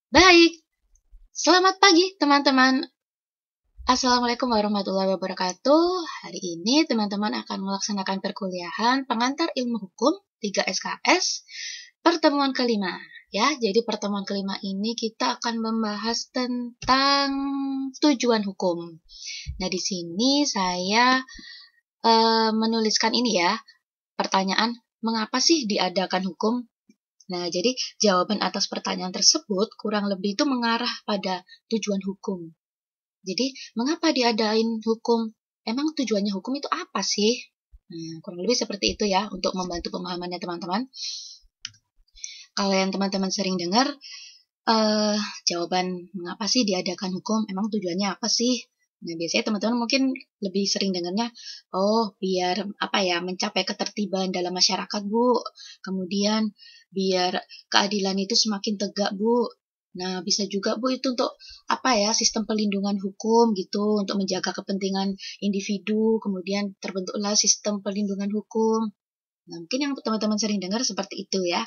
Baik, selamat pagi teman-teman. Assalamualaikum warahmatullahi wabarakatuh. Hari ini teman-teman akan melaksanakan perkuliahan pengantar ilmu hukum 3 SKS pertemuan kelima. Ya, jadi pertemuan kelima ini kita akan membahas tentang tujuan hukum. Nah, di sini saya menuliskan ini ya, pertanyaan mengapa sih diadakan hukum? Nah, jadi jawaban atas pertanyaan tersebut kurang lebih itu mengarah pada tujuan hukum. Jadi, mengapa diadain hukum? Emang tujuannya hukum itu apa sih? Nah, kurang lebih seperti itu ya, untuk membantu pemahamannya teman-teman. Kalau yang teman-teman sering dengar, eh, jawaban mengapa sih diadakan hukum? Emang tujuannya apa sih? Nah, biasanya teman-teman mungkin lebih sering dengarnya, oh, biar apa ya, mencapai ketertiban dalam masyarakat, Bu. Kemudian biar keadilan itu semakin tegak, Bu. Nah, bisa juga Bu itu untuk apa ya, sistem pelindungan hukum gitu, untuk menjaga kepentingan individu, kemudian terbentuklah sistem pelindungan hukum. Nah, mungkin yang teman-teman sering dengar seperti itu ya.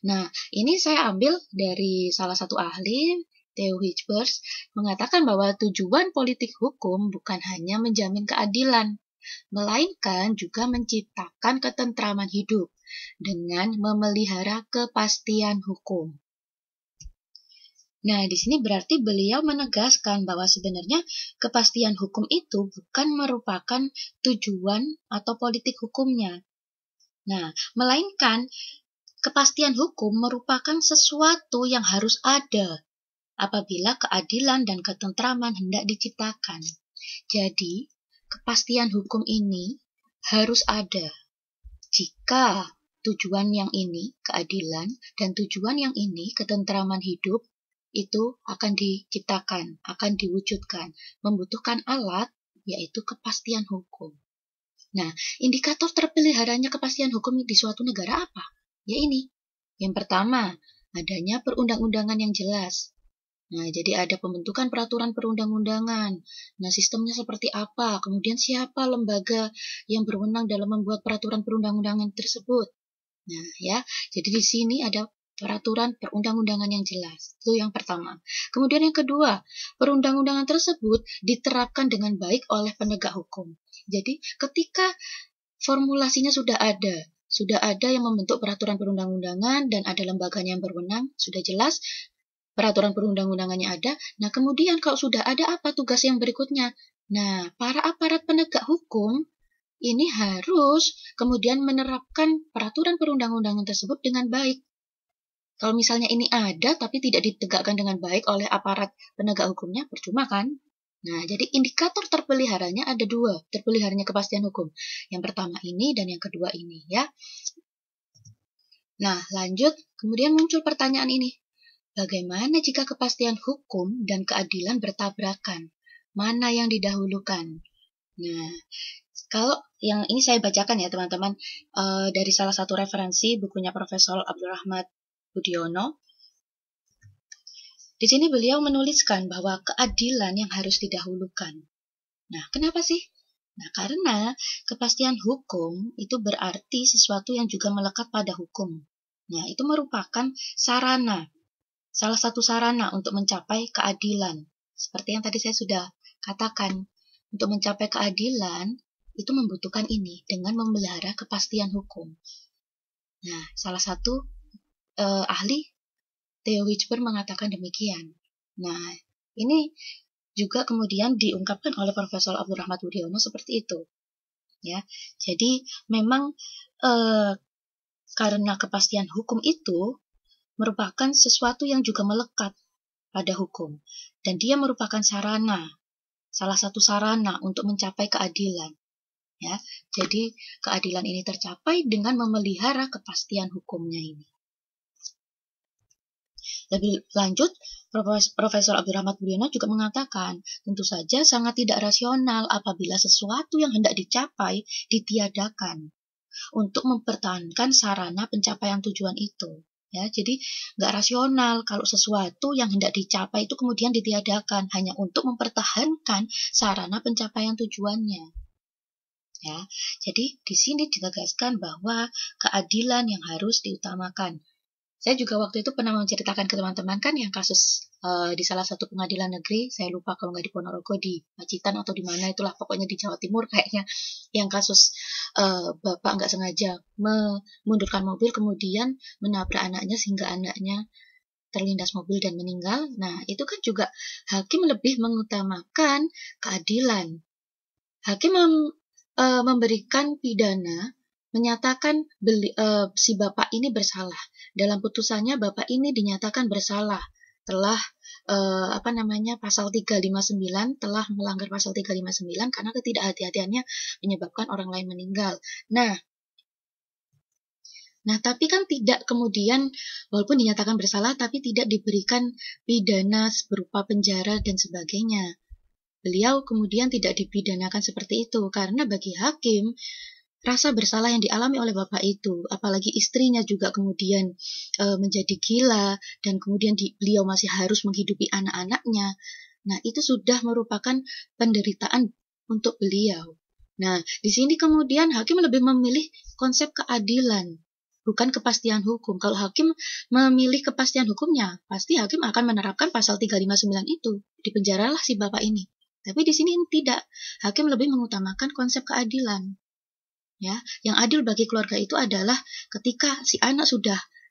Nah, ini saya ambil dari salah satu ahli, Theo Hitchbers, mengatakan bahwa tujuan politik hukum bukan hanya menjamin keadilan, melainkan juga menciptakan ketentraman hidup dengan memelihara kepastian hukum. Nah, di sini berarti beliau menegaskan bahwa sebenarnya kepastian hukum itu bukan merupakan tujuan atau politik hukumnya. Nah, melainkan kepastian hukum merupakan sesuatu yang harus ada apabila keadilan dan ketentraman hendak diciptakan. Jadi, kepastian hukum ini harus ada jika tujuan yang ini, keadilan, dan tujuan yang ini, ketentraman hidup, itu akan diciptakan, akan diwujudkan, membutuhkan alat, yaitu kepastian hukum. Nah, indikator terpeliharanya kepastian hukum di suatu negara apa? Ya ini. Yang pertama, adanya perundang-undangan yang jelas. Nah, jadi ada pembentukan peraturan perundang-undangan. Nah, sistemnya seperti apa? Kemudian siapa lembaga yang berwenang dalam membuat peraturan perundang-undangan tersebut? Nah, ya. Jadi di sini ada peraturan perundang-undangan yang jelas. Itu yang pertama. Kemudian yang kedua, perundang-undangan tersebut diterapkan dengan baik oleh penegak hukum. Jadi, ketika formulasinya sudah ada yang membentuk peraturan perundang-undangan dan ada lembaganya yang berwenang, sudah jelas peraturan perundang-undangannya ada. Nah, kemudian kalau sudah ada apa tugas yang berikutnya? Nah, para aparat penegak hukum ini harus kemudian menerapkan peraturan perundang-undangan tersebut dengan baik. Kalau misalnya ini ada tapi tidak ditegakkan dengan baik oleh aparat penegak hukumnya, percuma kan? Nah, jadi indikator terpeliharanya ada dua, terpeliharanya kepastian hukum. Yang pertama ini dan yang kedua ini ya. Nah, lanjut, kemudian muncul pertanyaan ini. Bagaimana jika kepastian hukum dan keadilan bertabrakan? Mana yang didahulukan? Nah, kalau yang ini saya bacakan ya teman-teman, dari salah satu referensi bukunya Profesor Abdurrahman Budiono. Di sini beliau menuliskan bahwa keadilan yang harus didahulukan. Nah, kenapa sih? Nah, karena kepastian hukum itu berarti sesuatu yang juga melekat pada hukum. Nah, itu merupakan sarana, salah satu sarana untuk mencapai keadilan. Seperti yang tadi saya sudah katakan, untuk mencapai keadilan itu membutuhkan ini dengan memelihara kepastian hukum. Nah, salah satu ahli Theo Hitchbers mengatakan demikian. Nah, ini juga kemudian diungkapkan oleh Profesor Abdurrahman Budiono seperti itu. Ya, jadi memang karena kepastian hukum itu merupakan sesuatu yang juga melekat pada hukum dan dia merupakan sarana, salah satu sarana untuk mencapai keadilan. Ya, jadi keadilan ini tercapai dengan memelihara kepastian hukumnya ini. Lebih lanjut, Profesor Abdurrahman Budiono juga mengatakan, tentu saja sangat tidak rasional apabila sesuatu yang hendak dicapai ditiadakan untuk mempertahankan sarana pencapaian tujuan itu. Ya, jadi nggak rasional kalau sesuatu yang hendak dicapai itu kemudian ditiadakan hanya untuk mempertahankan sarana pencapaian tujuannya. Ya, jadi di sini ditegaskan bahwa keadilan yang harus diutamakan. Saya juga waktu itu pernah menceritakan ke teman-teman kan yang kasus di salah satu pengadilan negeri, saya lupa kalau nggak di Ponorogo, di Pacitan atau di mana itulah, pokoknya di Jawa Timur kayaknya, yang kasus bapak nggak sengaja memundurkan mobil kemudian menabrak anaknya sehingga anaknya terlindas mobil dan meninggal. Nah, itu kan juga hakim lebih mengutamakan keadilan. Hakim memberikan pidana, menyatakan si bapak ini bersalah. Dalam putusannya bapak ini dinyatakan bersalah telah pasal 359 telah melanggar pasal 359 karena ketidakhati-hatiannya menyebabkan orang lain meninggal. Nah, tapi kan tidak kemudian, walaupun dinyatakan bersalah, tapi tidak diberikan pidana berupa penjara dan sebagainya. Beliau kemudian tidak dipidanakan seperti itu, karena bagi hakim, rasa bersalah yang dialami oleh bapak itu, apalagi istrinya juga kemudian menjadi gila, dan kemudian beliau masih harus menghidupi anak-anaknya. Nah, itu sudah merupakan penderitaan untuk beliau. Nah, di sini kemudian hakim lebih memilih konsep keadilan, bukan kepastian hukum. Kalau hakim memilih kepastian hukumnya, pasti hakim akan menerapkan pasal 359 itu. Dipenjaralah si bapak ini. Tapi di sini tidak. Hakim lebih mengutamakan konsep keadilan. Ya, yang adil bagi keluarga itu adalah ketika si anak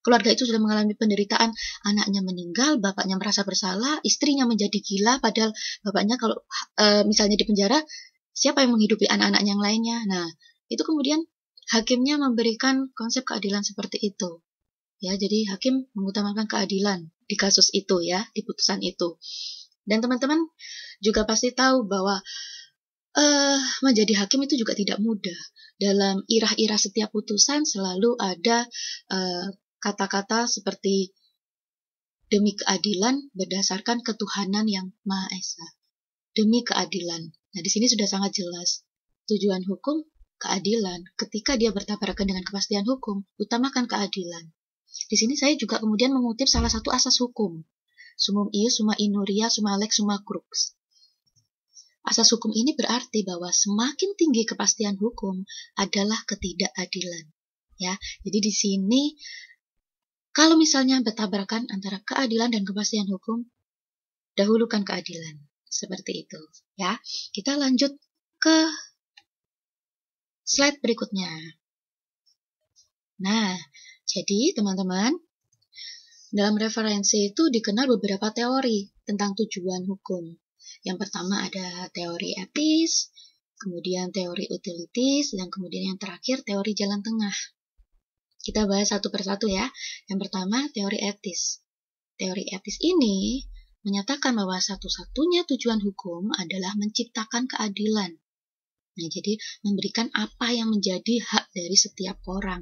keluarga itu sudah mengalami penderitaan, anaknya meninggal, bapaknya merasa bersalah, istrinya menjadi gila, padahal bapaknya kalau misalnya di penjara, siapa yang menghidupi anak-anak yang lainnya? Nah, itu kemudian hakimnya memberikan konsep keadilan seperti itu. Ya, jadi hakim mengutamakan keadilan di kasus itu ya, di putusan itu. Dan teman-teman juga pasti tahu bahwa menjadi hakim itu juga tidak mudah. Dalam irah-irah setiap putusan selalu ada kata-kata seperti demi keadilan berdasarkan ketuhanan yang Maha Esa. Demi keadilan. Nah, di sini sudah sangat jelas. Tujuan hukum keadilan. Ketika dia bertabrakan dengan kepastian hukum, utamakan keadilan. Di sini saya juga kemudian mengutip salah satu asas hukum. Sumum ius, summa inuria, summa lex, summa crux. Asas hukum ini berarti bahwa semakin tinggi kepastian hukum adalah ketidakadilan. Ya, jadi di sini kalau misalnya bertabrakan antara keadilan dan kepastian hukum, dahulukan keadilan. Seperti itu. Ya, kita lanjut ke slide berikutnya. Nah, jadi teman-teman, dalam referensi itu dikenal beberapa teori tentang tujuan hukum. Yang pertama ada teori etis, kemudian teori utilitis, dan kemudian yang terakhir teori jalan tengah. Kita bahas satu persatu ya. Yang pertama teori etis. Teori etis ini menyatakan bahwa satu-satunya tujuan hukum adalah menciptakan keadilan. Nah, jadi memberikan apa yang menjadi hak dari setiap orang.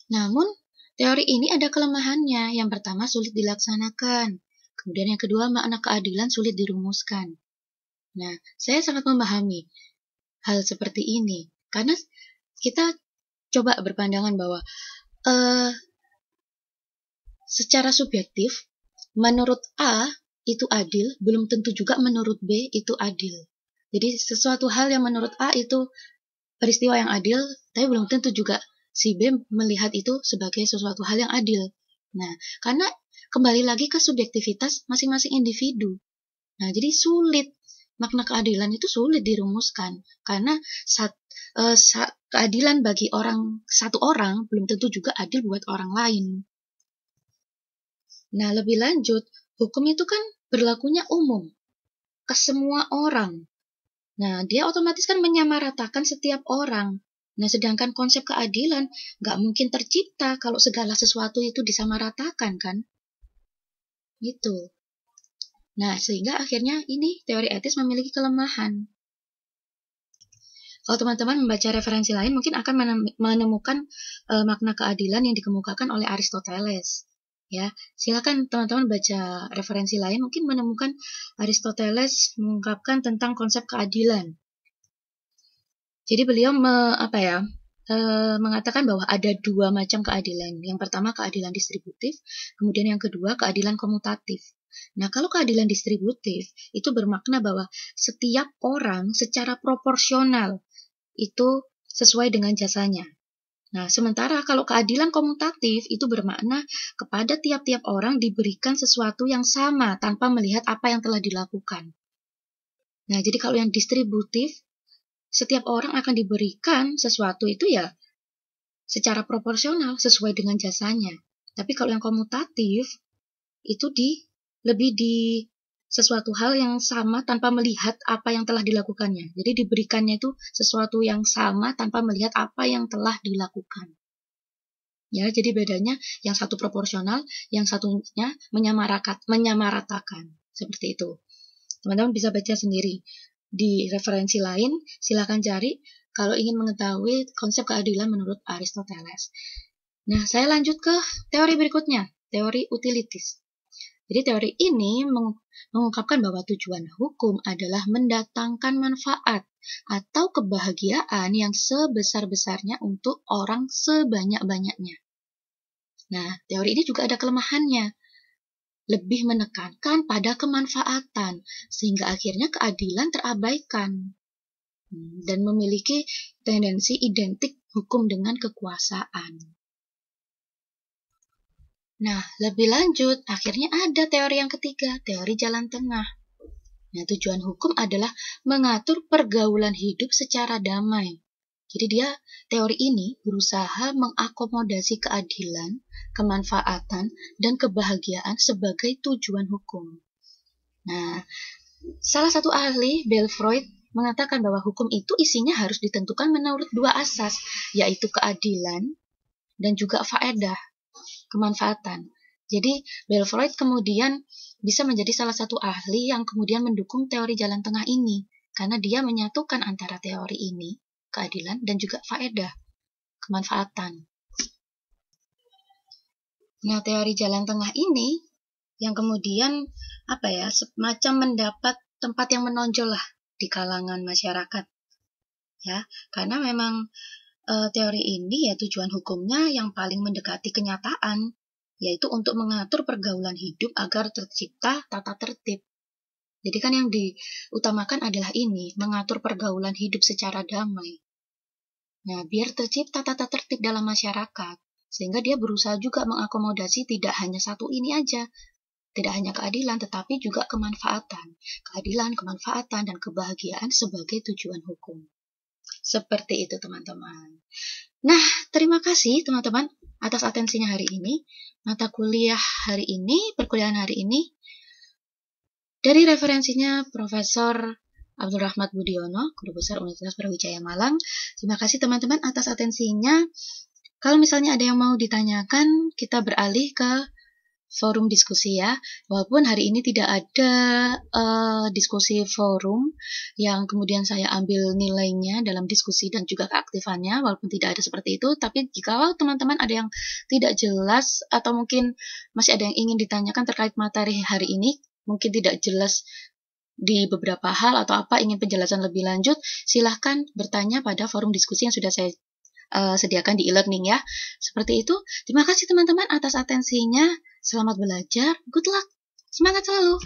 Namun, teori ini ada kelemahannya. Yang pertama sulit dilaksanakan. Kemudian yang kedua, makna keadilan sulit dirumuskan. Nah, saya sangat memahami hal seperti ini. Karena kita coba berpandangan bahwa secara subjektif, menurut A itu adil, belum tentu juga menurut B itu adil. Jadi sesuatu hal yang menurut A itu peristiwa yang adil, tapi belum tentu juga si B melihat itu sebagai sesuatu hal yang adil. Nah, karena kembali lagi ke subjektivitas masing-masing individu. Nah, jadi sulit. Makna keadilan itu sulit dirumuskan. Karena keadilan bagi satu orang belum tentu juga adil buat orang lain. Nah, lebih lanjut, hukum itu kan berlakunya umum. Ke semua orang. Nah, dia otomatis kan menyamaratakan setiap orang. Nah, sedangkan konsep keadilan nggak mungkin tercipta kalau segala sesuatu itu disamaratakan, kan? Gitu. Nah, sehingga akhirnya ini teori etis memiliki kelemahan. Kalau teman-teman membaca referensi lain, mungkin akan menemukan makna keadilan yang dikemukakan oleh Aristoteles. Ya, silakan teman-teman baca referensi lain, mungkin menemukan Aristoteles mengungkapkan tentang konsep keadilan. Jadi beliau mengatakan bahwa ada dua macam keadilan. Yang pertama keadilan distributif, kemudian yang kedua keadilan komutatif. Nah, kalau keadilan distributif itu bermakna bahwa setiap orang secara proporsional itu sesuai dengan jasanya. Nah, sementara kalau keadilan komutatif itu bermakna kepada tiap-tiap orang diberikan sesuatu yang sama tanpa melihat apa yang telah dilakukan. Nah, jadi kalau yang distributif, setiap orang akan diberikan sesuatu itu ya secara proporsional sesuai dengan jasanya. Tapi kalau yang komutatif, itu lebih di sesuatu hal yang sama tanpa melihat apa yang telah dilakukannya. Jadi diberikannya itu sesuatu yang sama tanpa melihat apa yang telah dilakukan. Ya, jadi bedanya yang satu proporsional, yang satunya menyamaratakan. Seperti itu. Teman-teman bisa baca sendiri. Di referensi lain, silakan cari kalau ingin mengetahui konsep keadilan menurut Aristoteles. Nah, saya lanjut ke teori berikutnya, teori utilitas. Jadi teori ini mengungkapkan bahwa tujuan hukum adalah mendatangkan manfaat atau kebahagiaan yang sebesar-besarnya untuk orang sebanyak-banyaknya. Nah, teori ini juga ada kelemahannya. Lebih menekankan pada kemanfaatan, sehingga akhirnya keadilan terabaikan dan memiliki tendensi identik hukum dengan kekuasaan. Nah, lebih lanjut, akhirnya ada teori yang ketiga, teori jalan tengah. Nah, tujuan hukum adalah mengatur pergaulan hidup secara damai. Jadi teori ini berusaha mengakomodasi keadilan, kemanfaatan, dan kebahagiaan sebagai tujuan hukum. Nah, salah satu ahli, Belfroid, mengatakan bahwa hukum itu isinya harus ditentukan menurut dua asas, yaitu keadilan dan juga faedah, kemanfaatan. Jadi, Belfroid kemudian bisa menjadi salah satu ahli yang kemudian mendukung teori jalan tengah ini, karena dia menyatukan antara teori ini, keadilan, dan juga faedah, kemanfaatan. Nah, teori jalan tengah ini yang kemudian semacam mendapat tempat yang menonjol lah di kalangan masyarakat. Ya, karena memang teori ini ya tujuan hukumnya yang paling mendekati kenyataan, yaitu untuk mengatur pergaulan hidup agar tercipta tata tertib. Jadi kan yang diutamakan adalah ini, mengatur pergaulan hidup secara damai. Nah, biar tercipta tata tertib dalam masyarakat, sehingga dia berusaha juga mengakomodasi tidak hanya satu ini aja, tidak hanya keadilan, tetapi juga kemanfaatan. Keadilan, kemanfaatan, dan kebahagiaan sebagai tujuan hukum. Seperti itu, teman-teman. Nah, terima kasih, teman-teman, atas atensinya hari ini. Mata kuliah hari ini, perkuliahan hari ini, dari referensinya Profesor Abdul Rahmat Budiono, Guru Besar Universitas Brawijaya Malang. Terima kasih teman-teman atas atensinya. Kalau misalnya ada yang mau ditanyakan, kita beralih ke forum diskusi ya. Walaupun hari ini tidak ada diskusi forum yang kemudian saya ambil nilainya dalam diskusi dan juga keaktifannya, walaupun tidak ada seperti itu. Tapi jika teman-teman ada yang tidak jelas atau mungkin masih ada yang ingin ditanyakan terkait materi hari ini, mungkin tidak jelas di beberapa hal atau ingin penjelasan lebih lanjut, silahkan bertanya pada forum diskusi yang sudah saya sediakan di e-learning ya. Seperti itu. Terima kasih teman-teman atas atensinya. Selamat belajar. Good luck. Semangat selalu.